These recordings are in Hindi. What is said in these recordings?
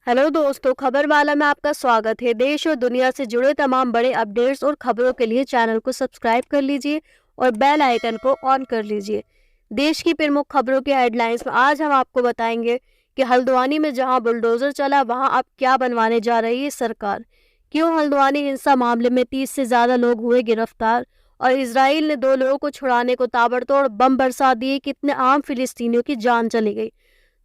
हेलो दोस्तों, खबर वाला में आपका स्वागत है। देश और दुनिया से जुड़े तमाम बड़े अपडेट्स और खबरों के लिए चैनल को सब्सक्राइब कर लीजिए और बेल आइकन को ऑन कर लीजिए। देश की प्रमुख खबरों के हेडलाइंस में आज हम आपको बताएंगे कि हल्द्वानी में जहां बुलडोजर चला वहां अब क्या बनवाने जा रही है सरकार, क्यों हल्द्वानी हिंसा मामले में 30 से ज्यादा लोग हुए गिरफ्तार और इजराइल ने 2 लोगों को छुड़ाने को ताबड़तोड़ बम बरसा दिए, कितने आम फिलिस्तीनियों की जान चली गई।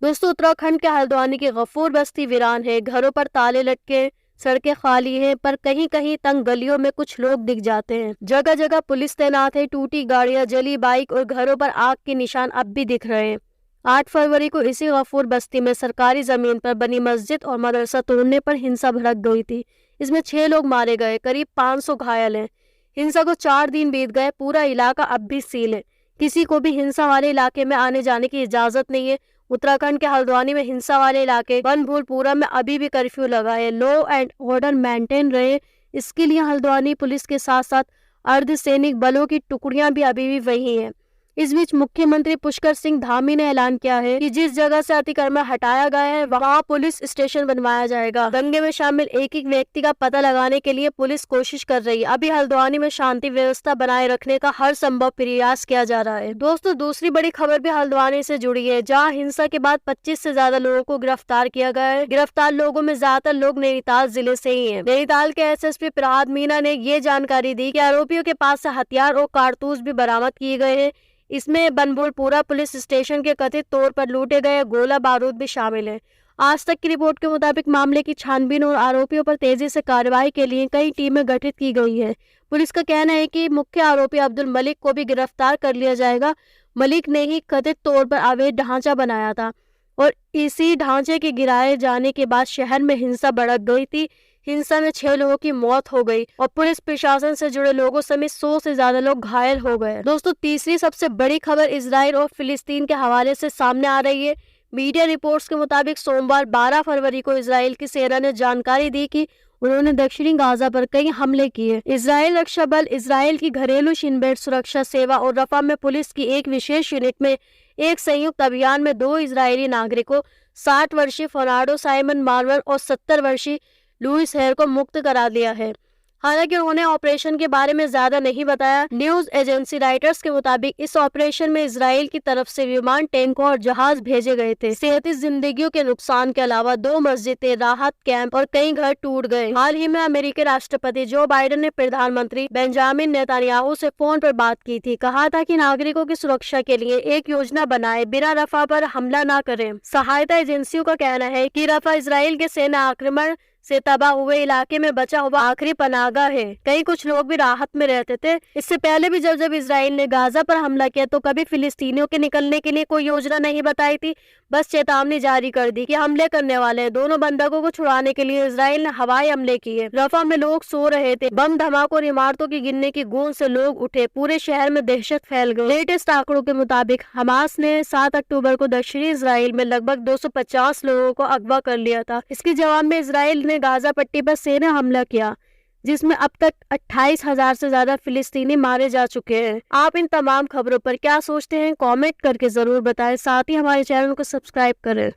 दोस्तों, उत्तराखंड के हल्द्वानी की गफूर बस्ती वीरान है। घरों पर ताले लटके, सड़कें खाली हैं, पर कहीं कहीं तंग गलियों में कुछ लोग दिख जाते हैं। जगह जगह पुलिस तैनात है। टूटी गाड़ियां, जली बाइक और घरों पर आग के निशान अब भी दिख रहे हैं। 8 फरवरी को इसी गफूर बस्ती में सरकारी जमीन पर बनी मस्जिद और मदरसा तोड़ने पर हिंसा भड़क गई थी। इसमें 6 लोग मारे गए, करीब 500 घायल हैं। हिंसा को 4 दिन बीत गए। पूरा इलाका अब भी सील है। किसी को भी हिंसा वाले इलाके में आने जाने की इजाजत नहीं है। उत्तराखंड के हल्द्वानी में हिंसा वाले इलाके बनभूलपुरा में अभी भी कर्फ्यू लगा है। लॉ एंड ऑर्डर मेंटेन रहे, इसके लिए हल्द्वानी पुलिस के साथ साथ अर्धसैनिक बलों की टुकड़ियां भी अभी भी वही हैं। इस बीच मुख्यमंत्री पुष्कर सिंह धामी ने ऐलान किया है कि जिस जगह से अतिक्रमण हटाया गया है वहां पुलिस स्टेशन बनवाया जाएगा। दंगे में शामिल एक एक व्यक्ति का पता लगाने के लिए पुलिस कोशिश कर रही है। अभी हल्द्वानी में शांति व्यवस्था बनाए रखने का हर संभव प्रयास किया जा रहा है। दोस्तों, दूसरी बड़ी खबर भी हल्द्वानी से जुड़ी है, जहाँ हिंसा के बाद 25 से ज्यादा लोगों को गिरफ्तार किया गया है। गिरफ्तार लोगों में ज्यादातर लोग नैनीताल जिले से ही है। नैनीताल के एसएसपी प्रहाद मीना ने ये जानकारी दी कि आरोपियों के पास से हथियार और कारतूस भी बरामद किए गए हैं। इसमें बनभूलपुरा पुलिस स्टेशन के कथित तौर पर लूटे गए गोला बारूद भी शामिल है। आज तक की रिपोर्ट के मुताबिक मामले की छानबीन और आरोपियों पर तेजी से कार्रवाई के लिए कई टीमें गठित की गई है। पुलिस का कहना है कि मुख्य आरोपी अब्दुल मलिक को भी गिरफ्तार कर लिया जाएगा। मलिक ने ही कथित तौर पर अवैध ढांचा बनाया था और इसी ढांचे के गिराए जाने के बाद शहर में हिंसा भड़क गई थी। हिंसा में 6 लोगों की मौत हो गई और पुलिस प्रशासन से जुड़े लोगों समेत 100 से ज्यादा लोग घायल हो गए। दोस्तों, तीसरी सबसे बड़ी खबर इजराइल और फिलिस्तीन के हवाले से सामने आ रही है। मीडिया रिपोर्ट्स के मुताबिक सोमवार 12 फरवरी को इजराइल की सेना ने जानकारी दी कि उन्होंने दक्षिणी गाजा पर कई हमले किए। इजराइल रक्षा बल, इजराइल की घरेलू शिनबेट सुरक्षा सेवा और रफा में पुलिस की एक विशेष यूनिट में एक संयुक्त अभियान में 2 इजरायली नागरिकों 60 वर्षीय फर्नांडो साइमन मार्वर और 70 वर्षीय लुइस हेयर को मुक्त करा दिया है। हालांकि उन्होंने ऑपरेशन के बारे में ज्यादा नहीं बताया। न्यूज एजेंसी राइटर्स के मुताबिक इस ऑपरेशन में इजराइल की तरफ से विमान, टैंकों और जहाज भेजे गए थे। 37 जिंदगियों के नुकसान के अलावा 2 मस्जिदें, राहत कैंप और कई घर टूट गए। हाल ही में अमेरिकी राष्ट्रपति जो बाइडेन ने प्रधानमंत्री बेंजामिन नेतन्याहू से फोन पर बात की थी। कहा था कि नागरिकों की सुरक्षा के लिए एक योजना बनाए, बिना रफा पर हमला न करें। सहायता एजेंसियों का कहना है कि रफा इजराइल के सेना आक्रमण से तबाह हुए इलाके में बचा हुआ आखिरी पनाहगाह है। कई कुछ लोग भी राहत में रहते थे। इससे पहले भी जब इजराइल ने गाजा पर हमला किया तो कभी फिलिस्तीनियों के निकलने के लिए कोई योजना नहीं बताई थी, बस चेतावनी जारी कर दी कि हमले करने वाले हैं। दोनों बंधकों को छुड़ाने के लिए इजराइल ने हवाई हमले किए। रफा में लोग सो रहे थे। बम धमाकों और इमारतों की गिरने की गूंज से लोग उठे। पूरे शहर में दहशत फैल गई। लेटेस्ट आंकड़ों के मुताबिक हमास ने 7 अक्टूबर को दक्षिणी इजराइल में लगभग 250 लोगों को अगवा कर लिया था। इसके जवाब में इजराइल ने गाजा पट्टी पर सेना हमला किया, जिसमें अब तक 28,000 से ज्यादा फिलिस्तीनी मारे जा चुके हैं। आप इन तमाम खबरों पर क्या सोचते हैं, कमेंट करके जरूर बताएं। साथ ही हमारे चैनल को सब्सक्राइब करें।